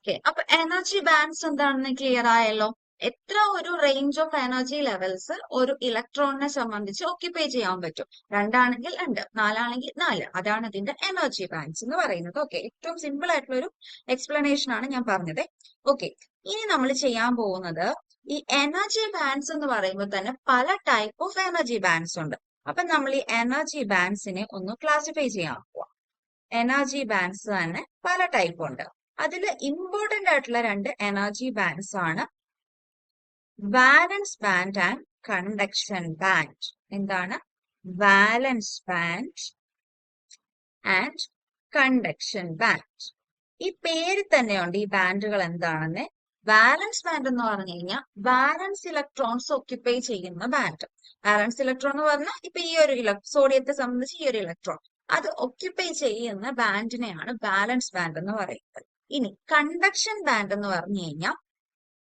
Okay, അപ്പൊ energy bands എന്താണെന്ന് clear ആയല്ലോ. എത്ര ഒരു റേഞ്ച് ഓഫ് എനർജി ലെവൽസ് ഒരു ഇലക്ട്രോണിനെ സംബന്ധിച്ച് ഓക്യുപ്പൈ ചെയ്യാൻ പറ്റും. രണ്ടാണെങ്കിൽ രണ്ട്, നാലാണെങ്കിൽ നാല്, അതാണ് ഇതിന്റെ എനർജി ബാൻഡ്സ് എന്ന് പറയുന്നത്. ഓക്കെ, ഏറ്റവും സിമ്പിൾ ആയിട്ടുള്ള ഒരു എക്സ്പ്ലനേഷൻ ആണ് ഞാൻ പറഞ്ഞത്. ഓക്കെ, ഇനി നമ്മൾ ചെയ്യാൻ പോകുന്നത് ഈ എനർജി ബാൻഡ്സ് എന്ന് പറയുമ്പോൾ തന്നെ പല ടൈപ്പ് ഓഫ് എനർജി ബാൻഡ്സ് ഉണ്ട്. അപ്പൊ നമ്മൾ ഈ എനർജി ബാൻഡ്സിനെ ഒന്ന് ക്ലാസിഫൈ ചെയ്യാൻ പോവാം. എനർജി ബാൻഡ്സ് തന്നെ പല ടൈപ്പ് ഉണ്ട്. അതിൽ ഇമ്പോർട്ടന്റ് ആയിട്ടുള്ള രണ്ട് എനർജി ബാൻഡ്സ് ആണ് valence band and conduction band. എന്താണ് valence band and conduction band? ഈ പേര് തന്നെയുണ്ട് ഈ ബാൻഡുകൾ എന്താണെന്ന്. വാലൻസ് ബാൻഡ് എന്ന് പറഞ്ഞു കഴിഞ്ഞാൽ വാലൻസ് ഇലക്ട്രോൺസ് ഒക്യുപ്പൈ ചെയ്യുന്ന ബാൻഡ്. വാലൻസ് ഇലക്ട്രോൺ എന്ന് പറഞ്ഞാൽ ഇപ്പൊ ഈ ഒരു സോഡിയത്തെ സംബന്ധിച്ച് ഈ ഒരു ഇലക്ട്രോൺ അത് ഒക്യുപ്പൈ ചെയ്യുന്ന ബാൻഡിനെയാണ് വാലൻസ് ബാൻഡ് എന്ന് പറയുന്നത്. ഇനി കണ്ടക്ഷൻ ബാൻഡ് എന്ന് പറഞ്ഞു കഴിഞ്ഞാൽ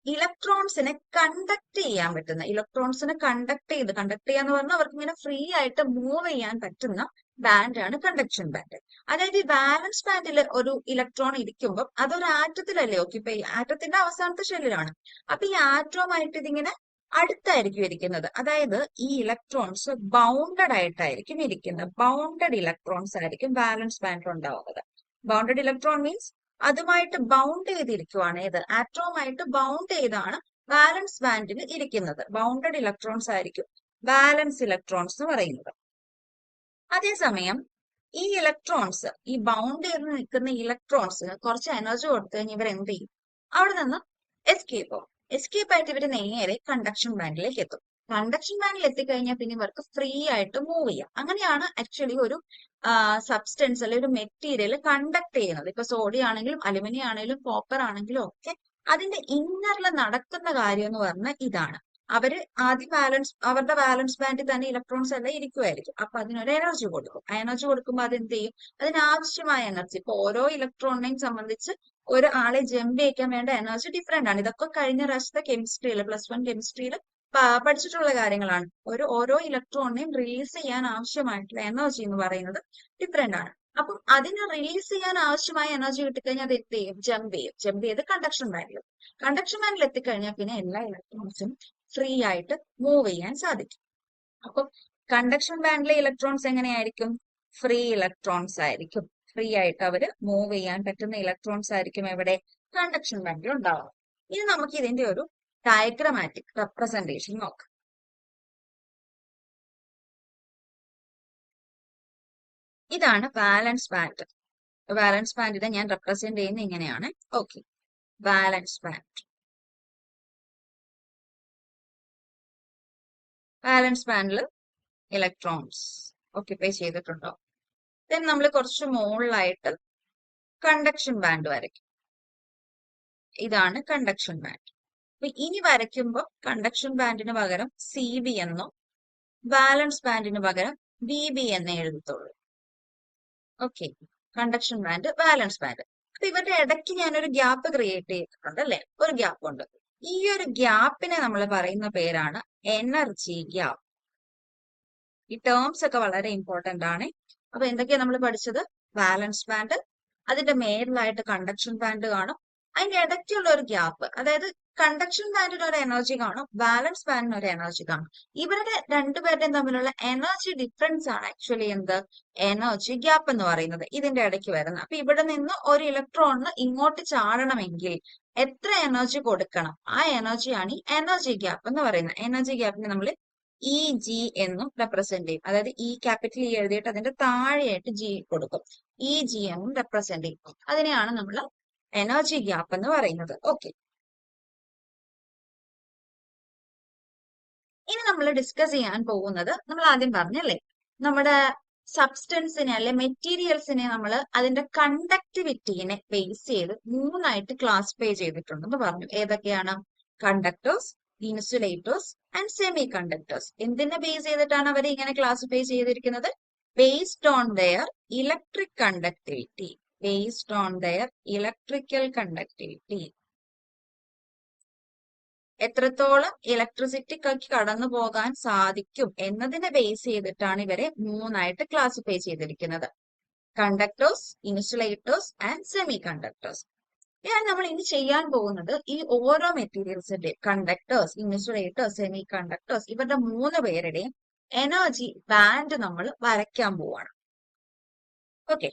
ഇലക്ട്രോൺസിനെ കണ്ടക്ട് ചെയ്യാൻ പറ്റുന്ന, ഇലക്ട്രോൺസിനെ കണ്ടക്ട് ചെയ്യാന്ന് പറഞ്ഞാൽ അവർക്ക് ഇങ്ങനെ ഫ്രീ ആയിട്ട് മൂവ് ചെയ്യാൻ പറ്റുന്ന ബാൻഡാണ് കണ്ടക്ഷൻ ബാൻഡ്. അതായത് ഈ വാലൻസ് ബാൻഡിൽ ഒരു ഇലക്ട്രോൺ ഇരിക്കുമ്പോൾ അതൊരു ആറ്റത്തിലല്ലേ ഓക്യുപ്പൈ, ആറ്റത്തിന്റെ അവസാനത്തെ ഷെല്ലിലാണ്. അപ്പൊ ഈ ആറ്റവുമായിട്ട് ഇതിങ്ങനെ അടുത്തായിരിക്കും ഇരിക്കുന്നത്. അതായത് ഈ ഇലക്ട്രോൺസ് ബൗണ്ടഡ് ആയിട്ടായിരിക്കും ഇരിക്കുന്നത്. ബൗണ്ടഡ് ഇലക്ട്രോൺസ് ആയിരിക്കും വാലൻസ് ബാൻഡിൽ ഉണ്ടാവുന്നത്. ബൗണ്ടഡ് ഇലക്ട്രോൺ മീൻസ് അതുമായിട്ട് ബൗണ്ട് ചെയ്തിരിക്കുവാണ്. ഏത് ആറ്റവുമായിട്ട് ബൗണ്ട് ചെയ്താണ് വാലൻസ് ബാൻഡിൽ ഇരിക്കുന്നത്. ബൗണ്ടഡ് ഇലക്ട്രോൺസ് ആയിരിക്കും വാലൻസ് ഇലക്ട്രോൺസ് എന്ന് പറയുന്നത്. അതേസമയം ഈ ഇലക്ട്രോൺസ്, ഈ ബൗണ്ട് ചെയ്ത് നിൽക്കുന്ന ഇലക്ട്രോൺസിന് കുറച്ച് എനർജി കൊടുത്തു കഴിഞ്ഞാൽ ഇവർ എന്ത് ചെയ്യും? അവിടെ നിന്ന് എസ്കേപ്പ് ആവും. എസ്കേപ്പ് ആയിട്ട് ഇവർ നേരെ കണ്ടക്ഷൻ ബാൻഡിലേക്ക് എത്തും. കണ്ടക്ഷൻ ബാൻഡിൽ എത്തിക്കഴിഞ്ഞാൽ പിന്നെ ഇവർക്ക് ഫ്രീ ആയിട്ട് മൂവ് ചെയ്യാം. അങ്ങനെയാണ് ആക്ച്വലി ഒരു സബ്സ്റ്റൻസ് അല്ലെങ്കിൽ ഒരു മെറ്റീരിയൽ കണ്ടക്ട് ചെയ്യുന്നത്. ഇപ്പൊ സോഡിയം ആണെങ്കിലും അലുമിനിയം ആണെങ്കിലും കോപ്പർ ആണെങ്കിലും ഒക്കെ അതിന്റെ ഇന്നറിൽ നടക്കുന്ന കാര്യം എന്ന് പറഞ്ഞാൽ ഇതാണ്. അവര് ആദ്യം അവരുടെ വാലൻസ് ബാൻഡിൽ തന്നെ ഇലക്ട്രോൺസ് എല്ലാം ഇരിക്കുമായിരിക്കും. അപ്പൊ അതിനൊരു എനർജി കൊടുക്കും. ആ എനർജി കൊടുക്കുമ്പോൾ അതെന്ത് ചെയ്യും? അതിനാവശ്യമായ എനർജി, ഇപ്പൊ ഓരോ ഇലക്ട്രോണിനെയും സംബന്ധിച്ച് ഒരു ആളെ ജമ്പ് ചെയ്യിക്കാൻ വേണ്ട എനർജി ഡിഫറെന്റ് ആണ്. ഇതൊക്കെ കഴിഞ്ഞ പ്രാവശ്യത്തെ കെമിസ്ട്രിയിൽ, +1 കെമിസ്ട്രിയിൽ പഠിച്ചിട്ടുള്ള കാര്യങ്ങളാണ്. ഓരോ ഇലക്ട്രോണിനെയും റിലീസ് ചെയ്യാൻ ആവശ്യമായിട്ടുള്ള എനർജി എന്ന് പറയുന്നത് ഡിഫറെന്റ് ആണ്. അപ്പം അതിനെ റിലീസ് ചെയ്യാൻ ആവശ്യമായ എനർജി കിട്ടിക്കഴിഞ്ഞാൽ അത് എന്ത് ചെയ്യും? ജമ്പ് ചെയ്യും. ജമ്പ് ചെയ്ത് കണ്ടക്ഷൻ ബാൻഡിൽ. കണ്ടക്ഷൻ ബാൻഡിൽ എത്തിക്കഴിഞ്ഞാൽ പിന്നെ എല്ലാ ഇലക്ട്രോൺസും ഫ്രീ ആയിട്ട് മൂവ് ചെയ്യാൻ സാധിക്കും. അപ്പം കണ്ടക്ഷൻ ബാൻഡിലെ ഇലക്ട്രോൺസ് എങ്ങനെയായിരിക്കും? ഫ്രീ ഇലക്ട്രോൺസ് ആയിരിക്കും. ഫ്രീ ആയിട്ട് അവര് മൂവ് ചെയ്യാൻ പറ്റുന്ന ഇലക്ട്രോൺസ് ആയിരിക്കും എവിടെ? കണ്ടക്ഷൻ ബാൻഡിൽ ഉണ്ടാവുക. ഇനി നമുക്ക് ഇതിന്റെ ഒരു ഡയഗ്രമാറ്റിക് റെപ്രസെന്റേഷൻ നോക്കാം. ഇതാണ് വാലൻസ് ബാൻഡ്. വാലൻസ് ബാൻഡിനെ ഞാൻ റെപ്രസെന്റ് ചെയ്യുന്നത് ഇങ്ങനെയാണ്. Okay, valence band. വാലൻസ് ബാൻഡിൽ ഇലക്ട്രോൺസ് ഓക്യുപ്പൈ ചെയ്തിട്ടുണ്ടോ? ദെൻ നമ്മൾ കുറച്ച് മുകളിലായിട്ട് കണ്ടക്ഷൻ ബാൻഡ് വരയ്ക്കും. ഇതാണ് കണ്ടക്ഷൻ ബാൻഡ്. അപ്പൊ ഇനി വരയ്ക്കുമ്പോൾ കണ്ടക്ഷൻ ബാൻഡിന് പകരം CB എന്നോ വാലൻസ് ബാൻഡിന് പകരം VB എന്നേ എഴുതത്തുള്ളൂ. Okay, conduction band, valence band. അപ്പൊ ഇവരുടെ ഇടയ്ക്ക് ഞാനൊരു ഗ്യാപ്പ് ക്രിയേറ്റ് ചെയ്തിട്ടുണ്ട് അല്ലെ? ഒരു ഗ്യാപ്പ് ഉണ്ട്. ഈ ഒരു ഗ്യാപ്പിനെ നമ്മൾ പറയുന്ന പേരാണ് എനർജി ഗ്യാപ്പ്. ഈ ടേംസ് ഒക്കെ വളരെ ഇമ്പോർട്ടന്റ് ആണ്. അപ്പൊ എന്തൊക്കെയാ നമ്മൾ പഠിച്ചത്? വാലൻസ് ബാൻഡ്, അതിന്റെ മേലിലായിട്ട് കണ്ടക്ഷൻ ബാൻഡ് കാണും, അതിന്റെ ഇടയ്ക്കുള്ള ഒരു ഗ്യാപ്പ്, അതായത് കണ്ടക്ഷൻ ബാൻഡിന് ഒരു എനർജി കാണും, വാലൻസ് ബാൻഡിന് ഒരു എനർജി കാണും. ഇവരുടെ രണ്ടുപേരുടെയും തമ്മിലുള്ള എനർജി ഡിഫറൻസ് ആണ് ആക്ച്വലി എന്ത്? എനർജി ഗ്യാപ്പ് എന്ന് പറയുന്നത്. ഇതിന്റെ ഇടയ്ക്ക് വരുന്നത്. അപ്പൊ ഇവിടെ നിന്ന് ഒരു ഇലക്ട്രോണിന് ഇങ്ങോട്ട് ചാടണമെങ്കിൽ എത്ര എനർജി കൊടുക്കണം? ആ എനർജിയാണ് ഈ എനർജി ഗ്യാപ്പ് എന്ന് പറയുന്നത്. എനർജി ഗ്യാപ്പിനെ നമ്മൾ EG എന്നും റെപ്രസെന്റ് ചെയ്യും. അതായത് ക്യാപിറ്റൽ E എഴുതിയിട്ട് അതിന്റെ താഴെയായിട്ട് G കൊടുക്കും. EG എന്നും റെപ്രസെന്റ് ചെയ്യും. അതിനെയാണ് നമ്മൾ എനർജി ഗ്യാപ്പ് എന്ന് പറയുന്നത്. ഓക്കെ, ഇനി നമ്മൾ ഡിസ്കസ് ചെയ്യാൻ പോകുന്നത്, നമ്മൾ ആദ്യം പറഞ്ഞല്ലേ, നമ്മുടെ സബ്സ്റ്റൻസിനെ അല്ലെ മെറ്റീരിയൽസിനെ നമ്മൾ അതിന്റെ കണ്ടക്ടിവിറ്റിനെ ബേസ് ചെയ്ത് മൂന്നായിട്ട് ക്ലാസിഫൈ ചെയ്തിട്ടുണ്ടെന്ന് പറഞ്ഞു. ഏതൊക്കെയാണ്? Conductors, insulators and semi conductors. എന്തിനെ ബേസ് ചെയ്തിട്ടാണ് അവർ ഇങ്ങനെ ക്ലാസിഫൈ ചെയ്തിരിക്കുന്നത്? Based on their electric conductivity. Based on their electrical conductivity. എത്രത്തോളം ഇലക്ട്രിസിറ്റിക്ക് കടന്നു പോകാൻ സാധിക്കും എന്നതിനെ ബേസ് ചെയ്തിട്ടാണ് ഇവരെ മൂന്നായിട്ട് ക്ലാസിഫൈ ചെയ്തിരിക്കുന്നത്. Conductors, insulators and semi conductors. നമ്മൾ ഇനി ചെയ്യാൻ പോകുന്നത് ഈ ഓരോ മെറ്റീരിയൽസിന്റെ കണ്ടക്ടേഴ്സ്, ഇൻസുലേറ്റേഴ്സ്, സെമി കണ്ടക്ടേഴ്സ്, ഇവരുടെ 3 പേരുടെയും എനർജി ബാൻഡ് നമ്മൾ വരയ്ക്കാൻ പോവാണ്. ഓക്കെ,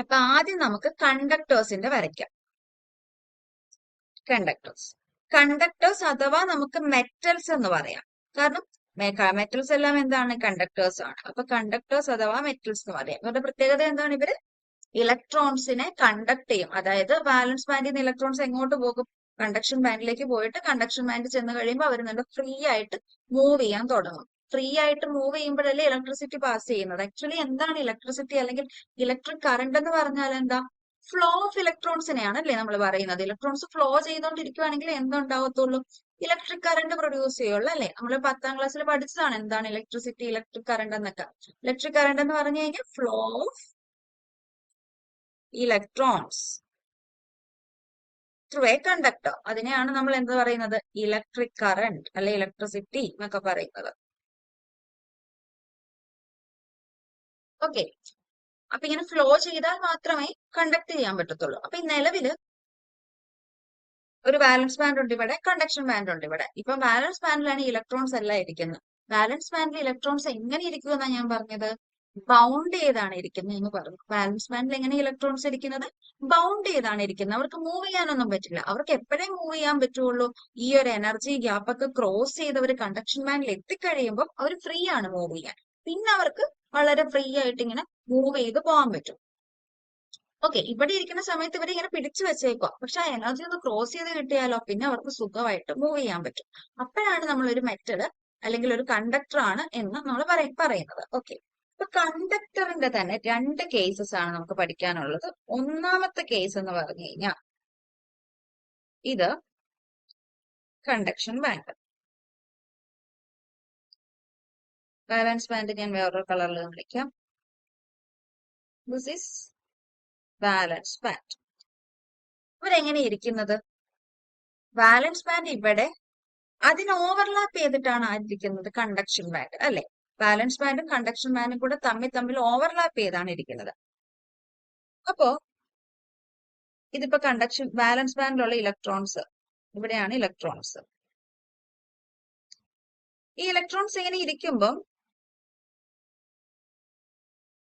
അപ്പൊ ആദ്യം നമുക്ക് കണ്ടക്ടേഴ്സിന്റെ വരയ്ക്കാം. കണ്ടക്ടേഴ്സ് അഥവാ നമുക്ക് മെറ്റൽസ് എന്ന് പറയാം. കാരണം മെറ്റൽസ് എല്ലാം എന്താണ്? കണ്ടക്ടേഴ്സ് ആണ്. അപ്പൊ കണ്ടക്ടേഴ്സ് അഥവാ മെറ്റൽസ് എന്ന് പറയാം. ഇവരുടെ പ്രത്യേകത എന്താണ്? ഇവര് ഇലക്ട്രോൺസിനെ കണ്ടക്ട് ചെയ്യും. അതായത് വാലൻസ് ബാൻഡിൽ നിന്ന് ഇലക്ട്രോൺസ് എങ്ങോട്ട് പോകും? കണ്ടക്ഷൻ ബാൻഡിലേക്ക് പോയിട്ട് കണ്ടക്ഷൻ ബാൻഡ് ചെന്ന് കഴിയുമ്പോൾ അവർ നല്ല ഫ്രീ ആയിട്ട് മൂവ് ചെയ്യാൻ തുടങ്ങും. ഫ്രീ ആയിട്ട് മൂവ് ചെയ്യുമ്പോഴല്ലേ ഇലക്ട്രിസിറ്റി പാസ് ചെയ്യുന്നത്. ആക്ച്വലി എന്താണ് ഇലക്ട്രിസിറ്റി അല്ലെങ്കിൽ ഇലക്ട്രിക് കറണ്ട് എന്ന് പറഞ്ഞാൽ എന്താ? ഫ്ലോ ഓഫ് ഇലക്ട്രോൺസിനെയാണ് അല്ലേ നമ്മൾ പറയുന്നത്. ഇലക്ട്രോൺസ് ഫ്ലോ ചെയ്തുകൊണ്ടിരിക്കുകയാണെങ്കിൽ എന്തുണ്ടാവത്തുള്ളൂ? ഇലക്ട്രിക് കറണ്ട് പ്രൊഡ്യൂസ് ചെയ്യുള്ളൂ അല്ലെ. നമ്മൾ 10ാം ക്ലാസ്സിൽ പഠിച്ചതാണ് എന്താണ് ഇലക്ട്രിസിറ്റി, ഇലക്ട്രിക് കറണ്ട് എന്നൊക്കെ. ഇലക്ട്രിക് കറണ്ട് എന്ന് പറഞ്ഞു കഴിഞ്ഞാൽ flow of electrons through a conductor. അതിനെയാണ് നമ്മൾ എന്ത് പറയുന്നത്? ഇലക്ട്രിക് കറണ്ട് അല്ലെ ഇലക്ട്രിസിറ്റി എന്നൊക്കെ പറയുന്നത്. ഓക്കെ, അപ്പൊ ഇങ്ങനെ ഫ്ലോ ചെയ്താൽ മാത്രമേ കണ്ടക്ട് ചെയ്യാൻ പറ്റത്തുള്ളൂ. അപ്പൊ ഈ നിലവില് ഒരു വാലൻസ് ബാൻഡ് ഉണ്ട് ഇവിടെ, കണ്ടക്ഷൻ ബാൻഡ് ഉണ്ട് ഇവിടെ. ഇപ്പൊ വാലൻസ് ബാൻഡിലാണ് ഇലക്ട്രോൺസ് എല്ലാം ഇരിക്കുന്നത്. വാലൻസ് ബാൻഡിൽ ഇലക്ട്രോൺസ് എങ്ങനെ ഇരിക്കുമെന്നാണ് ഞാൻ പറഞ്ഞത്? ബൗണ്ട് ചെയ്താണ് ഇരിക്കുന്നത് എന്ന് പറഞ്ഞു. വാലൻസ് ബാൻഡിൽ എങ്ങനെ ഇലക്ട്രോൺസ് ഇരിക്കുന്നത്? ബൗണ്ട് ചെയ്താണ് ഇരിക്കുന്നത്. അവർക്ക് മൂവ് ചെയ്യാനൊന്നും പറ്റില്ല. അവർക്ക് എപ്പോഴേ മൂവ് ചെയ്യാൻ പറ്റുള്ളൂ? ഈ ഒരു എനർജി ഗ്യാപ്പ് ഒക്കെ ക്രോസ് ചെയ്ത് അവർ കണ്ടക്ഷൻ ബാൻഡിൽ എത്തിക്കഴിയുമ്പോൾ അവർ ഫ്രീ ആണ് മൂവ് ചെയ്യാൻ. പിന്നെ അവർക്ക് വളരെ ഫ്രീ ആയിട്ട് ഇങ്ങനെ മൂവ് ചെയ്ത് പോകാൻ പറ്റും. ഓക്കെ, ഇവിടെ ഇരിക്കുന്ന സമയത്ത് ഇവരെ ഇങ്ങനെ പിടിച്ചു വെച്ചേക്കുക. പക്ഷെ ആ എനർജി ഒന്ന് ക്രോസ് ചെയ്ത് കിട്ടിയാലോ പിന്നെ അവർക്ക് സുഖമായിട്ട് മൂവ് ചെയ്യാൻ പറ്റും. അപ്പോഴാണ് നമ്മൾ ഒരു മെറ്റഡ് അല്ലെങ്കിൽ ഒരു കണ്ടക്ടർ ആണ് എന്ന് നമ്മൾ പറയുന്നത്. ഓക്കെ, അപ്പൊ കണ്ടക്ടറിന്റെ തന്നെ 2 കേസസ് ആണ് നമുക്ക് പഠിക്കാനുള്ളത്. ഒന്നാമത്തെ കേസ് എന്ന് പറഞ്ഞു കഴിഞ്ഞാൽ ഇത് കണ്ടക്ഷൻ ബാൻഡ്. വാലൻസ് ബാൻഡ് ഞാൻ വേറൊരു കളറിൽ വിളിക്കാം. This is valence band. ഇവരെങ്ങനെ ഇരിക്കുന്നത്? വാലൻസ് ബാൻഡ് ഇവിടെ അതിന് ഓവർലാപ്പ് ചെയ്തിട്ടാണ് ആയിരിക്കുന്നത് കണ്ടക്ഷൻ ബാൻഡ് അല്ലെ. വാലൻസ് ബാൻഡും കണ്ടക്ഷൻ ബാൻഡും കൂടെ തമ്മിൽ ഓവർലാപ്പ് ചെയ്താണ് ഇരിക്കുന്നത്. അപ്പോ ഇതിപ്പോ വാലൻസ് ബാൻഡിലുള്ള ഇലക്ട്രോൺസ്, ഇവിടെയാണ് ഇലക്ട്രോൺസ്. ഈ ഇലക്ട്രോൺസ് ഇങ്ങനെ ഇരിക്കുമ്പം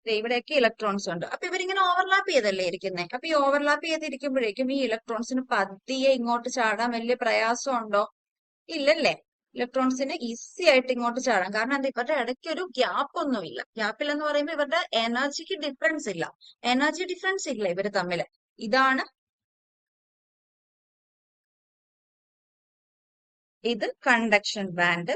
ഇവിടെയൊക്കെ ഇലക്ട്രോൺസ് ഉണ്ട്. അപ്പൊ ഇവരിങ്ങനെ ഓവർലാപ്പ് ചെയ്തല്ലേ ഇരിക്കുന്നത്. അപ്പൊ ഈ ഓവർലാപ്പ് ചെയ്തിരിക്കുമ്പോഴേക്കും ഈ ഇലക്ട്രോൺസിന് പതിയെ ഇങ്ങോട്ട് ചാടാൻ വലിയ പ്രയാസമുണ്ടോ? ഇല്ലല്ലേ. ഇലക്ട്രോൺസിന് ഈസി ആയിട്ട് ഇങ്ങോട്ട് ചാടാം. കാരണം എന്താ? ഇവരുടെ ഇടയ്ക്ക് ഒരു ഗ്യാപ്പ് ഒന്നുമില്ല. ഗ്യാപ്പില്ലെന്ന് പറയുമ്പോൾ ഇവരുടെ എനർജിക്ക് ഡിഫറൻസ് ഇല്ല. എനർജി ഡിഫറൻസ് ഇല്ല ഇവര് തമ്മില്. ഇതാണ് ഇത് കണ്ടക്ഷൻ ബാൻഡ്,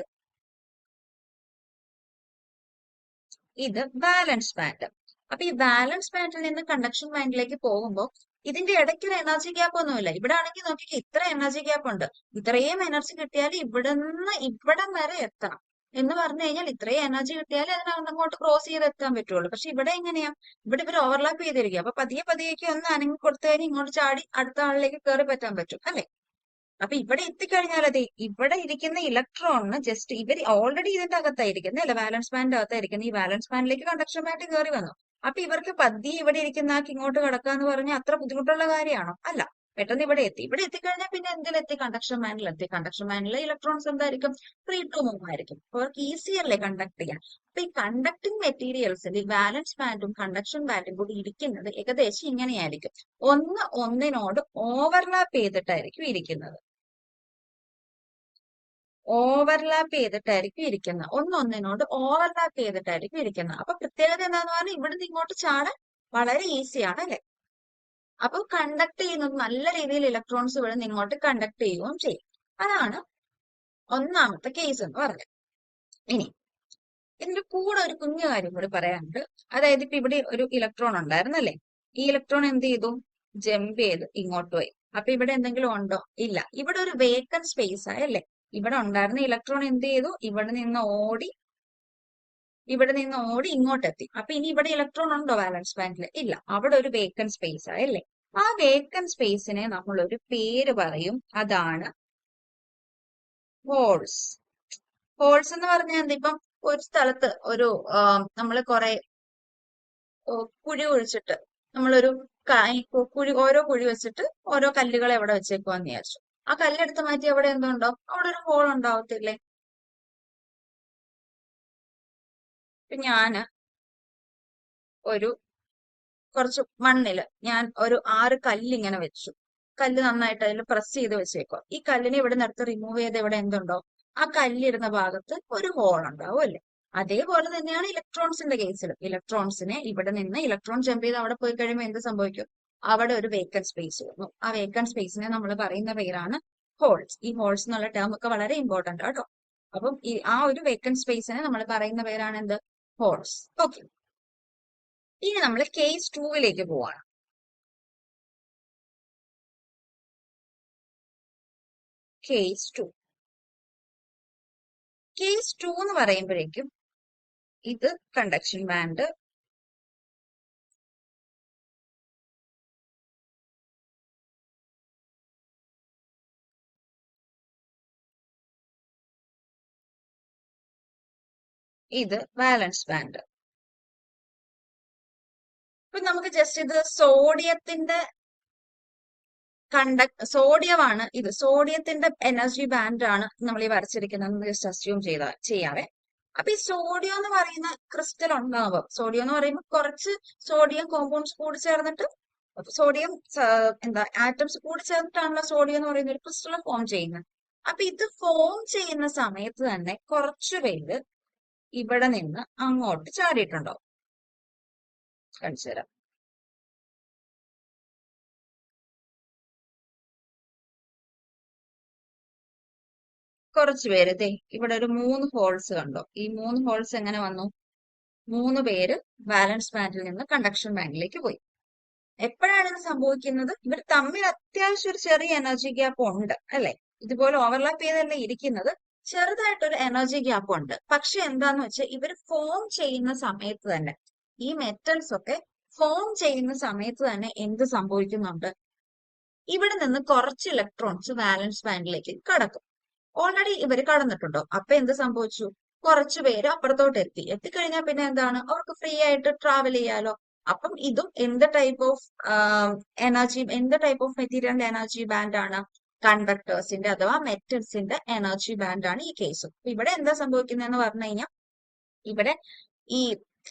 ഇത് വാലൻസ് ബാൻഡ്. അപ്പൊ ഈ വാലൻസ് ബാൻഡിൽ നിന്ന് കണ്ടക്ഷൻ ബാൻഡിലേക്ക് പോകുമ്പോൾ ഇതിന്റെ ഇടയ്ക്ക് ഒരു എനർജി ഗ്യാപ്പ് ഒന്നുമില്ല. ഇവിടെ ആണെങ്കിൽ നോക്കിക്കേ, ഇത്ര എനർജി ഗ്യാപ്പ് ഉണ്ട്. ഇത്രയും എനർജി കിട്ടിയാൽ ഇവിടുന്ന് ഇവിടം വരെ എത്തണം എന്ന് പറഞ്ഞു കഴിഞ്ഞാൽ ഇത്രയും എനർജി കിട്ടിയാലേ അതിനകത്ത് ക്രോസ് ചെയ്ത് എത്താൻ പറ്റുള്ളൂ. പക്ഷെ ഇവിടെ എങ്ങനെയാ? ഇവിടെ ഇവർ ഓവർലാപ്പ് ചെയ്തിരിക്കുക. അപ്പൊ പതിയൊക്കെ ഒന്ന് അനങ്ങി കൊടുത്തു കഴിഞ്ഞാൽ ഇങ്ങോട്ട് ചാടി അടുത്ത ആളിലേക്ക് കയറി പറ്റാൻ പറ്റും അല്ലെ. അപ്പൊ ഇവിടെ എത്തിക്കഴിഞ്ഞാൽ അതെ ഇവിടെ ഇരിക്കുന്ന ഇലക്ട്രോണിന് ജസ്റ്റ് ഇവർ ഓൾറെഡി ഇതിന്റെ അകത്തായിരിക്കുന്നത് അല്ലെ, വാലൻസ് ബാൻഡ് അകത്തായിരിക്കുന്നത്. ഈ വാലൻസ് ബാൻഡിലേക്ക് കണ്ടക്ഷൻ ബാൻഡ് കയറി വന്നു. അപ്പൊ ഇവർക്ക് പതിയെ ഇവിടെ ഇരിക്കുന്ന ആക്കി ഇങ്ങോട്ട് കിടക്കാന്ന് പറഞ്ഞാൽ അത്ര ബുദ്ധിമുട്ടുള്ള കാര്യമാണോ? അല്ല. പെട്ടെന്ന് ഇവിടെ എത്തിക്കഴിഞ്ഞാൽ പിന്നെ എന്തിലെത്തി? കണ്ടക്ഷൻ ബാൻഡിലെത്തി. കണ്ടക്ഷൻ ബാൻഡിലെ ഇലക്ട്രോൺസ് എന്തായിരിക്കും? ഫ്രീ ടു മൂവ് ആയിരിക്കും. അവർക്ക് ഈസി അല്ലേ കണ്ടക്ട് ചെയ്യാൻ. അപ്പൊ ഈ കണ്ടക്ടിങ് മെറ്റീരിയൽസിൽ ഈ വാലൻസ് ബാൻഡും കണ്ടക്ഷൻ ബാൻഡും കൂടി ഇരിക്കുന്നത് ഏകദേശം ഇങ്ങനെയായിരിക്കും. ഒന്നിനോട് ഓവർലാപ്പ് ചെയ്തിട്ടായിരിക്കും ഇരിക്കുന്നത്. ഓവർലാപ്പ് ചെയ്തിട്ടായിരിക്കും ഇരിക്കുന്നത്. ഒന്നൊന്നിനോട് ഓവർലാപ്പ് ചെയ്തിട്ടായിരിക്കും ഇരിക്കുന്നത്. അപ്പൊ പ്രത്യേകത എന്താന്ന് പറഞ്ഞാൽ ഇവിടുന്ന് ഇങ്ങോട്ട് ചാടാൻ വളരെ ഈസിയാണ് അല്ലെ. അപ്പൊ കണ്ടക്ട് ചെയ്യുന്നത് നല്ല രീതിയിൽ ഇലക്ട്രോൺസ് ഇവിടുന്ന് ഇങ്ങോട്ട് കണ്ടക്ട് ചെയ്യുകയും ചെയ്യും. അതാണ് ഒന്നാമത്തെ കേസ് എന്ന് പറഞ്ഞത്. ഇനി ഇതിന്റെ കൂടെ ഒരു കുഞ്ഞു കാര്യം കൂടി പറയാനുണ്ട്. അതായത് ഇപ്പൊ ഇവിടെ ഒരു ഇലക്ട്രോൺ ഉണ്ടായിരുന്നല്ലേ. ഈ ഇലക്ട്രോൺ എന്ത് ചെയ്തു? ജമ്പ് ചെയ്ത് ഇങ്ങോട്ട് പോയി. അപ്പൊ ഇവിടെ എന്തെങ്കിലും ഉണ്ടോ? ഇല്ല. ഇവിടെ ഒരു വേക്കന്റ് സ്പേസ് ആയല്ലേ. ഇവിടെ ഉണ്ടായിരുന്ന ഇലക്ട്രോൺ എന്ത് ചെയ്തു? ഇവിടെ നിന്ന് ഓടി ഇങ്ങോട്ടെത്തി. അപ്പൊ ഇനി ഇവിടെ ഇലക്ട്രോൺ ഉണ്ടോ വാലൻസ് ബാൻഡിൽ? ഇല്ല. അവിടെ ഒരു വേക്കന്റ് സ്പേസ് ആയല്ലേ. ആ വേക്കന്റ് സ്പേസിനെ നമ്മൾ ഒരു പേര് പറയും. അതാണ് ഹോൾസ്. ഹോൾസ് എന്ന് പറഞ്ഞാൽ എന്താ? ഇപ്പം ഒരു സ്ഥലത്ത് ഒരു നമ്മൾ കുറെ കുഴി ഒഴിച്ചിട്ട് നമ്മളൊരു കുഴി ഓരോ കുഴി വെച്ചിട്ട് ഓരോ കല്ലുകൾ എവിടെ വെച്ചേക്കുവാന്ന് വിചാരിച്ചു. ആ കല്ലെടുത്ത് മാറ്റി അവിടെ എന്തുണ്ടോ അവിടെ ഒരു ഹോൾ ഉണ്ടാവത്തില്ലേ? ഇപ്പൊ ഞാന് ഒരു കുറച്ച് മണ്ണില് ഞാൻ ഒരു 6 കല്ല് ഇങ്ങനെ വെച്ചു. കല്ല് നന്നായിട്ട് അതിൽ പ്രസ് ചെയ്ത് വെച്ചേക്കോ. ഈ കല്ലിനെ ഇവിടെ നിന്നെടുത്ത് റിമൂവ് ചെയ്ത് ഇവിടെ എന്തുണ്ടോ ആ കല്ലിടുന്ന ഭാഗത്ത് ഒരു ഹോൾ ഉണ്ടാവും അല്ലേ? അതേപോലെ തന്നെയാണ് ഇലക്ട്രോൺസിന്റെ കേസിലും. ഇലക്ട്രോൺസിനെ ഇവിടെ നിന്ന് ഇലക്ട്രോൺ ജമ്പ് ചെയ്ത് അവിടെ പോയി കഴിയുമ്പോൾ എന്ത് സംഭവിക്കും? അവിടെ ഒരു വേക്കന്റ് സ്പേസ് വന്നു. ആ വേക്കന്റ് സ്പേസിനെ നമ്മൾ പറയുന്ന പേരാണ് ഹോൾസ്. ഈ ഹോൾസ് എന്നുള്ള ടേം ഒക്കെ വളരെ ഇമ്പോർട്ടന്റ് കേട്ടോ. അപ്പം ആ ഒരു വേക്കന്റ് സ്പേസിനെ നമ്മൾ പറയുന്ന പേരാണ് എന്ത്? ഹോൾസ്. ഓക്കെ, ഇനി നമ്മൾ കേസ് 2 പോവാണ്. കേസ് 2 എന്ന് പറയുമ്പോഴേക്കും ഇത് കണ്ടക്ഷൻ ബാൻഡ്, ഇത് വാലൻസ് ബാൻഡ്. ഇപ്പൊ നമുക്ക് ജസ്റ്റ് ഇത് സോഡിയത്തിന്റെ സോഡിയമാണ്. ഇത് സോഡിയത്തിന്റെ എനർജി ബാൻഡ് ആണ് നമ്മൾ ഈ വരച്ചിരിക്കുന്നത് ജസ്റ്റ് അസ്യൂം ചെയ്യാവേ. അപ്പൊ ഈ സോഡിയം എന്ന് പറയുന്ന ക്രിസ്റ്റൽ ഉണ്ടാവും. സോഡിയം എന്ന് പറയുമ്പോൾ കുറച്ച് സോഡിയം കോമ്പൗണ്ട്സ് കൂടി ചേർന്നിട്ട് സോഡിയം ആറ്റംസ് കൂടി ചേർന്നിട്ടാണല്ലോ സോഡിയം എന്ന് പറയുന്ന ഒരു ക്രിസ്റ്റൽ ഫോം ചെയ്യുന്നത്. അപ്പൊ ഇത് ഫോം ചെയ്യുന്ന സമയത്ത് തന്നെ കുറച്ചു പേര് ഇവിടെ നിന്ന് അങ്ങോട്ട് ചാടിയിട്ടുണ്ടാവും. കാണിച്ചു തരാം. കുറച്ചു പേര് ഇവിടെ ഒരു 3 ഹോൾസ് കണ്ടോ? ഈ 3 ഹോൾസ് എങ്ങനെ വന്നു? 3 പേര് ബാലൻസ് ബാൻഡിൽ നിന്ന് കണ്ടക്ഷൻ ബാൻഡിലേക്ക് പോയി. എപ്പോഴാണ് ഇത് സംഭവിക്കുന്നത്? ഇവർ തമ്മിൽ അത്യാവശ്യം ഒരു ചെറിയ എനർജി ഗ്യാപ്പ് ഉണ്ട് അല്ലെ? ഇതുപോലെ ഓവർലാപ്പ് ചെയ്തല്ലേ ഇരിക്കുന്നത്. ചെറുതായിട്ടൊരു എനർജി ഗ്യാപ്പ് ഉണ്ട്. പക്ഷെ എന്താന്ന് വെച്ചാൽ ഇവർ ഫോം ചെയ്യുന്ന സമയത്ത് തന്നെ ഈ മെറ്റൽസ് ഒക്കെ ഫോം ചെയ്യുന്ന സമയത്ത് തന്നെ എന്ത് സംഭവിക്കുന്നുണ്ട്? ഇവിടെ നിന്ന് കുറച്ച് ഇലക്ട്രോൺസ് വാലൻസ് ബാൻഡിലേക്ക് കടക്കും. ഓൾറെഡി ഇവർ കടന്നിട്ടുണ്ടോ? അപ്പൊ എന്ത് സംഭവിച്ചു? കുറച്ചു പേര് അപ്പുറത്തോട്ട് എത്തിക്കഴിഞ്ഞാൽ പിന്നെ എന്താണ്? അവർക്ക് ഫ്രീ ആയിട്ട് ട്രാവൽ ചെയ്യാലോ. അപ്പം ഇതും എന്ത് ടൈപ്പ് ഓഫ് മെറ്റീരിയലിന്റെ എനർജി ബാൻഡ് ആണ്? കണ്ടക്ടേഴ്സിന്റെ അഥവാ മെറ്റൽസിന്റെ എനർജി ബാൻഡ് ആണ് ഈ കേസും. ഇവിടെ എന്താ സംഭവിക്കുന്നതെന്ന് പറഞ്ഞു കഴിഞ്ഞാൽ ഇവിടെ ഈ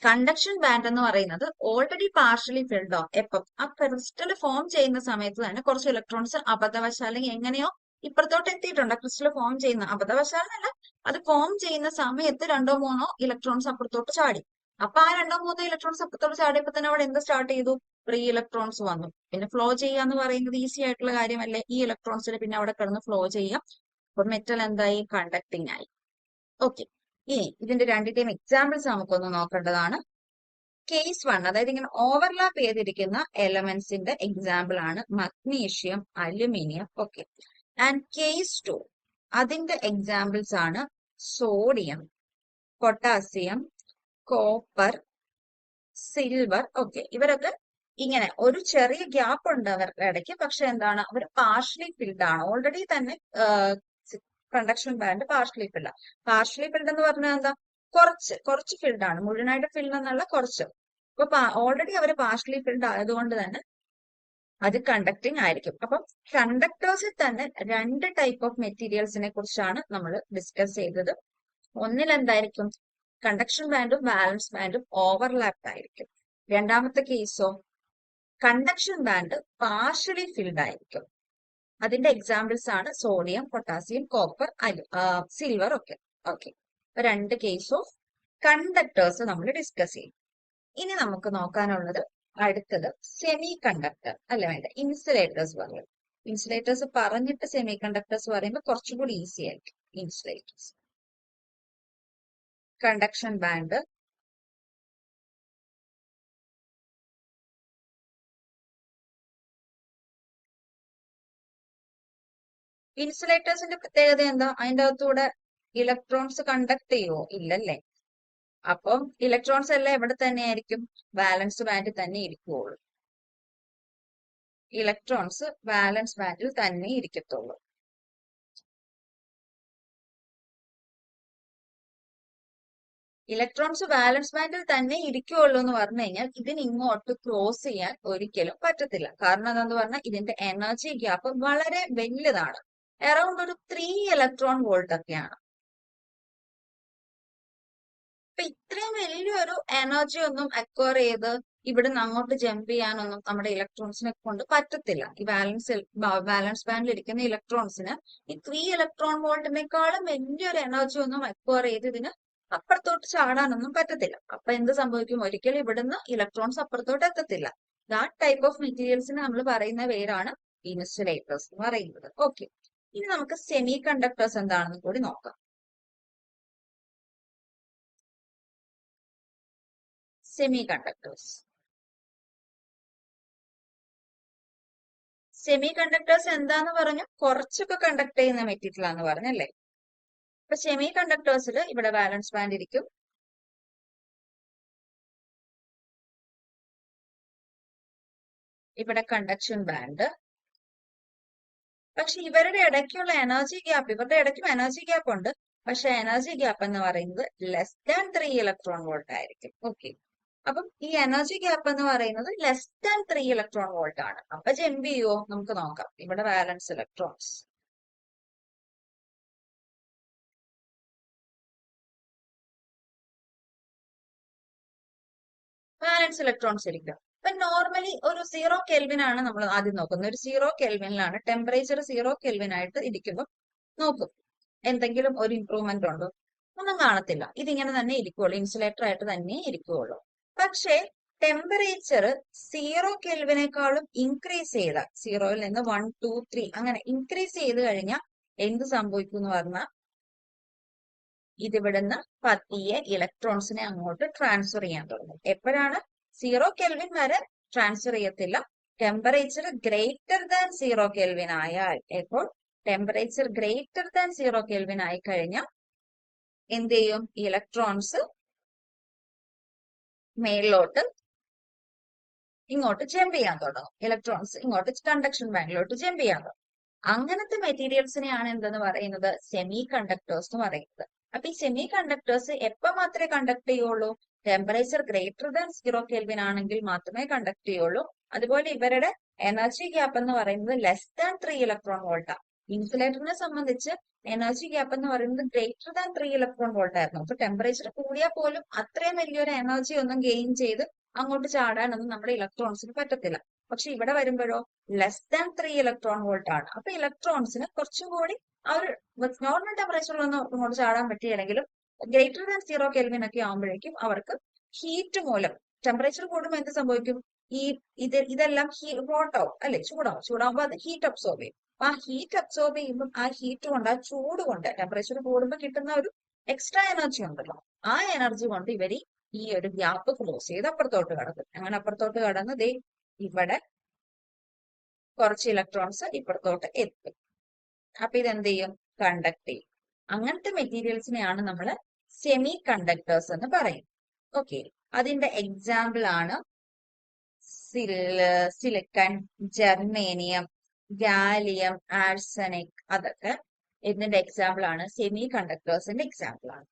കണ്ടക്ഷൻ ബാൻഡ് എന്ന് പറയുന്നത് ഓൾറെഡി പാർഷ്യലി ഫിൽഡ് ആവും. എപ്പം? ആ ക്രിസ്റ്റൽ ഫോം ചെയ്യുന്ന സമയത്ത് തന്നെ കുറച്ച് ഇലക്ട്രോൺസ് അബദ്ധവശാൽ അല്ലെങ്കിൽ എങ്ങനെയോ ഇപ്പുറത്തോട്ട് എത്തിയിട്ടുണ്ട്. ക്രിസ്റ്റൽ ഫോം ചെയ്യുന്ന അബദ്ധവശാലല്ല, അത് ഫോം ചെയ്യുന്ന സമയത്ത് 2-3 ഇലക്ട്രോൺസ് അപ്പുറത്തോട്ട് ചാടി. അപ്പൊ ആ 2-3 ഇലക്ട്രോൺസ് അപ്പുറത്തോട്ട് ചാടിയപ്പോ തന്നെ അവിടെ എന്ത് സ്റ്റാർട്ട് ചെയ്തു? ഫ്രീ ഇലക്ട്രോൺസ് വന്നു. പിന്നെ ഫ്ലോ ചെയ്യുക എന്ന് പറയുന്നത് ഈസി ആയിട്ടുള്ള കാര്യമല്ലേ? ഈ ഇലക്ട്രോൺസിന് പിന്നെ അവിടെ കിടന്ന് ഫ്ലോ ചെയ്യാം. അപ്പൊ മെറ്റൽ എന്തായി? കണ്ടക്ടിങ് ആയി. ഓക്കെ, ഇനി ഇതിന്റെ രണ്ടിന്റെയും എക്സാമ്പിൾസ് നമുക്കൊന്ന് നോക്കേണ്ടതാണ്. കേസ് 1, അതായത് ഇങ്ങനെ ഓവർലാപ്പ് ചെയ്തിരിക്കുന്ന എലമെന്റ്സിന്റെ എക്സാമ്പിൾ ആണ് magnesium, aluminium. Okay, and case 2 അതിന്റെ എക്സാമ്പിൾസ് ആണ് sodium, potassium, copper, silver. Okay, ഇവരൊക്കെ ഇങ്ങനെ ഒരു ചെറിയ ഗ്യാപ്പ് ഉണ്ട് അവരുടെ ഇടയ്ക്ക്. പക്ഷെ എന്താണ്? അവർ പാർഷ്യലി ഫിൽഡ് ആണ്. ഓൾറെഡി തന്നെ conduction band partially filled. Partially filled എന്ന് പറഞ്ഞാൽ എന്താ? കുറച്ച് ഫിൽഡ് ആണ്, മുഴുവനായിട്ട് ഫിൽഡ് എന്നുള്ള കുറച്ച്. അപ്പൊ ഓൾറെഡി അവർ പാർഷ്യലി ഫിൽഡ് ആയതുകൊണ്ട് തന്നെ അത് കണ്ടക്ടിങ് ആയിരിക്കും. അപ്പം കണ്ടക്ടേഴ്സിൽ തന്നെ 2 ടൈപ്പ് ഓഫ് മെറ്റീരിയൽസിനെ കുറിച്ചാണ് നമ്മൾ ഡിസ്കസ് ചെയ്തത്. ഒന്നിൽ എന്തായിരിക്കും? കണ്ടക്ഷൻ ബാൻഡും വാലൻസ് ബാൻഡും ഓവർലാപ്ഡ് ആയിരിക്കും. രണ്ടാമത്തെ കേസോ കണ്ടക്ഷൻ ബാൻഡ് പാർഷ്യലി ഫിൽഡ് ആയിരിക്കും. അതിന്റെ എക്സാമ്പിൾസ് ആണ് സോഡിയം, പൊട്ടാസ്യം, കോപ്പർ, സിൽവർ. ഒക്കെ ഓക്കെ, 2 കേസ് ഓഫ് കണ്ടക്ടേഴ്സ് നമ്മൾ ഡിസ്കസ് ചെയ്യും. ഇനി നമുക്ക് നോക്കാനുള്ളത് അടുത്തത് സെമി കണ്ടക്ടർ അല്ല, വേണ്ട, ഇൻസുലേറ്റേഴ്സ് പറയും. ഇൻസുലേറ്റേഴ്സ് പറഞ്ഞിട്ട് സെമി കണ്ടക്ടേഴ്സ് പറയുമ്പോൾ കുറച്ചും കൂടി ഈസി ആയിരിക്കും. ഇൻസുലേറ്റേഴ്സ്, കണ്ടക്ഷൻ ബാൻഡ്, ഇൻസുലേറ്റേഴ്സിന്റെ പ്രത്യേകത എന്താ? അതിന്റെ അകത്തൂടെ ഇലക്ട്രോൺസ് കണ്ടക്ട് ചെയ്യുവോ? ഇല്ലല്ലേ. അപ്പം ഇലക്ട്രോൺസ് എല്ലാം എവിടെ തന്നെ ആയിരിക്കും? വാലൻസ് ബാൻഡിൽ തന്നെ ഇരിക്കുകയുള്ളൂ. ഇലക്ട്രോൺസ് വാലൻസ് ബാൻഡിൽ തന്നെ ഇരിക്കത്തുള്ളൂ. ഇലക്ട്രോൺസ് വാലൻസ് ബാൻഡിൽ തന്നെ ഇരിക്കുള്ളൂ എന്ന് പറഞ്ഞു കഴിഞ്ഞാൽ ഇതിന് ഇങ്ങോട്ട് ക്രോസ് ചെയ്യാൻ ഒരിക്കലും പറ്റത്തില്ല. കാരണം എന്താന്ന് പറഞ്ഞാൽ ഇതിന്റെ എനർജി ഗ്യാപ്പ് വളരെ വലുതാണ്. അറൌണ്ട് ഒരു 3 ഇലക്ട്രോൺ വോൾട്ട് ഒക്കെയാണ്. അപ്പൊ ഇത്രയും വലിയൊരു എനർജി ഒന്നും അക്വയർ ചെയ്ത് ഇവിടുന്ന് അങ്ങോട്ട് ജമ്പ് ചെയ്യാനൊന്നും നമ്മുടെ ഇലക്ട്രോൺസിനെ കൊണ്ട് പറ്റത്തില്ല. ഈ വാലൻസ് ബാൻഡിൽ ഇരിക്കുന്ന ഇലക്ട്രോൺസിന് ഈ 3 ഇലക്ട്രോൺ വോൾട്ടിനേക്കാളും വലിയൊരു എനർജി ഒന്നും അക്വയർ ചെയ്ത് ഇതിന് അപ്പുറത്തോട്ട് ചാടാനൊന്നും പറ്റത്തില്ല. അപ്പൊ എന്ത് സംഭവിക്കും? ഒരിക്കലും ഇവിടുന്ന് ഇലക്ട്രോൺസ് അപ്പുറത്തോട്ട് എത്തത്തില്ല. ദാറ്റ് ടൈപ്പ് ഓഫ് മെറ്റീരിയൽസിന് നമ്മൾ പറയുന്ന പേരാണ് ഇൻസുലേറ്റേഴ്സ് എന്ന് പറയുന്നത്. ഓക്കെ, ഇനി നമുക്ക് സെമി കണ്ടക്ടേഴ്സ് എന്താണെന്ന് കൂടി നോക്കാം. സെമി കണ്ടക്ടേഴ്സ് എന്താന്ന് പറഞ്ഞു? കുറച്ചൊക്കെ കണ്ടക്ട് ചെയ്യുന്ന മെറ്റീരിയൽ ആണെന്ന് പറഞ്ഞല്ലേ. അപ്പൊ സെമി കണ്ടക്ടേഴ്സിൽ ഇവിടെ വാലൻസ് ബാൻഡ് ഇരിക്കും, ഇവിടെ കണ്ടക്ഷൻ ബാൻഡ്. പക്ഷെ ഇവരുടെ ഇടയ്ക്കുള്ള എനർജി ഗ്യാപ്പ്, ഇവരുടെ ഇടയ്ക്കും എനർജി ഗ്യാപ്പ് ഉണ്ട്, പക്ഷെ എനർജി ഗ്യാപ്പ് എന്ന് പറയുന്നത് ലെസ് ദാൻ 3 ഇലക്ട്രോൺ വോൾട്ട് ആയിരിക്കും. ഓക്കെ, അപ്പം ഈ എനർജി ഗ്യാപ്പ് എന്ന് പറയുന്നത് ലെസ് ദാൻ 3 ഇലക്ട്രോൺ വോൾട്ട് ആണ്. അപ്പൊ ജമ്പ് ചെയ്യുവോ? നമുക്ക് നോക്കാം. ഇവിടെ വാലൻസ് ഇലക്ട്രോൺസ്, ഇരിക്കുക. അപ്പൊ നോർമലി ഒരു 0 കെൽവിൻ ആണ് നമ്മൾ ആദ്യം നോക്കുന്നത്. ഒരു 0 കെൽവിനിലാണ് ടെമ്പറേച്ചർ 0 കെൽവിൻ ആയിട്ട് ഇരിക്കുമ്പോൾ നോക്കും എന്തെങ്കിലും ഒരു ഇംപ്രൂവ്മെന്റ് ഉണ്ടോ? ഒന്നും കാണത്തില്ല. ഇതിങ്ങനെ തന്നെ ഇരിക്കുള്ളൂ, ഇൻസുലേറ്റർ ആയിട്ട് തന്നെ ഇരിക്കുള്ളൂ. പക്ഷേ ടെമ്പറേച്ചർ 0 കെൽവിനേക്കാളും ഇൻക്രീസ് ചെയ്ത, 0യിൽ നിന്ന് 1, 2, 3 അങ്ങനെ ഇൻക്രീസ് ചെയ്ത് കഴിഞ്ഞാൽ എന്ത് സംഭവിക്കും എന്ന് പറഞ്ഞാൽ ഇതിവിടുന്ന് പതിയെ ഇലക്ട്രോൺസിനെ അങ്ങോട്ട് ട്രാൻസ്ഫർ ചെയ്യാൻ തുടങ്ങും. എപ്പോഴാണ്? 0 കെൽവിൻ വരെ ട്രാൻസ്ഫർ ചെയ്യത്തില്ല. ടെമ്പറേച്ചർ ഗ്രേറ്റർ ദാൻ 0 കെൽവിൻ ആയാൽ, എപ്പോൾ ടെമ്പറേച്ചർ ഗ്രേറ്റർ ദാൻ 0 കെൽവിൻ ആയി കഴിഞ്ഞാൽ എന്ത് ചെയ്യും? ഇലക്ട്രോൺസ് മേളിലോട്ട് ഇങ്ങോട്ട് ജമ്പ് ചെയ്യാൻ തുടങ്ങും. ഇലക്ട്രോൺസ് ഇങ്ങോട്ട് കണ്ടക്ഷൻ ബാൻഡിലോട്ട് ജമ്പ് ചെയ്യാൻ തുടങ്ങും. അങ്ങനത്തെ മെറ്റീരിയൽസിനെയാണ് എന്തെന്ന് പറയുന്നത്? സെമി കണ്ടക്ടേഴ്സ് എന്ന് പറയുന്നത്. അപ്പൊ ഈ സെമി കണ്ടക്ടേഴ്സ് എപ്പോ മാത്രമേ കണ്ടക്ട് ചെയ്യുള്ളൂ? ടെമ്പറേച്ചർ ഗ്രേറ്റർ ദാൻ 0 കെൽവിൻ ആണെങ്കിൽ മാത്രമേ കണ്ടക്ട് ചെയ്യുള്ളൂ. അതുപോലെ ഇവരുടെ എനർജി ഗ്യാപ്പ് എന്ന് പറയുന്നത് ലെസ് ദാൻ 3 ഇലക്ട്രോൺ വോൾട്ടാണ്. ഇൻസുലേറ്ററിനെ സംബന്ധിച്ച് എനർജി ഗ്യാപ്പ് എന്ന് പറയുന്നത് ഗ്രേറ്റർ ദാൻ 3 ഇലക്ട്രോൺ വോൾട്ട് ആയിരുന്നു. അപ്പൊ ടെമ്പറേച്ചർ കൂടിയാൽ പോലും അത്രയും വലിയൊരു എനർജി ഒന്നും ഗെയിൻ ചെയ്ത് അങ്ങോട്ട് ചാടാനൊന്നും നമ്മുടെ ഇലക്ട്രോൺസിന് പറ്റത്തില്ല. പക്ഷെ ഇവിടെ വരുമ്പോഴോ ലെസ് ദാൻ 3 ഇലക്ട്രോൺ വോൾട്ട് ആണ്. അപ്പൊ ഇലക്ട്രോൺസിന് കുറച്ചും കൂടി ആ ഒരു നോർമൽ ടെമ്പറേച്ചറിലൊന്നും അവർക്ക് അങ്ങോട്ട് ചാടാൻ പറ്റിയില്ലെങ്കിലും ഗ്രേറ്റർ ദാൻ 0 കെൽവിൻ ഒക്കെ ആകുമ്പോഴേക്കും അവർക്ക് ഹീറ്റ് മൂലം ടെമ്പറേച്ചർ കൂടുമ്പോൾ എന്ത് സംഭവിക്കും? ഈ ഇതെല്ലാം ഹോട്ടാവും അല്ലെ, ചൂടാവുമ്പോൾ അത് ഹീറ്റ് അബ്സോർബ് ചെയ്യും. ആ ഹീറ്റ് അബ്സോർബ് ചെയ്യുമ്പോൾ ആ ഹീറ്റ് കൊണ്ട്, ആ ചൂട് കൊണ്ട്, ടെമ്പറേച്ചർ കൂടുമ്പോൾ കിട്ടുന്ന ഒരു എക്സ്ട്രാ എനർജി ഉണ്ടല്ലോ, ആ എനർജി കൊണ്ട് ഇവര് ഈ ഒരു ഗ്യാപ്പ് ക്ലോസ് ചെയ്ത് അപ്പുറത്തോട്ട് കടക്കും. അങ്ങനെ അപ്പുറത്തോട്ട് കടന്ന് ദേ ഇവിടെ കുറച്ച് ഇലക്ട്രോൺസ് ഇപ്പുറത്തോട്ട് എത്തും. അപ്പൊ ഇതെന്ത് ചെയ്യും? കണ്ടക്ട് ചെയ്യും. അങ്ങനത്തെ മെറ്റീരിയൽസിനെയാണ് നമ്മൾ സെമി കണ്ടക്ടേഴ്സ് എന്ന് പറയും. ഓക്കെ, അതിന്റെ എക്സാമ്പിൾ ആണ് സിലിക്കൺ, ജർമേനിയം, ഗാലിയം, ആർസനിക്. അതൊക്കെ ഇതിന്റെ എക്സാമ്പിൾ ആണ്, സെമി കണ്ടക്ടേഴ്സിന്റെ എക്സാമ്പിൾ ആണ്.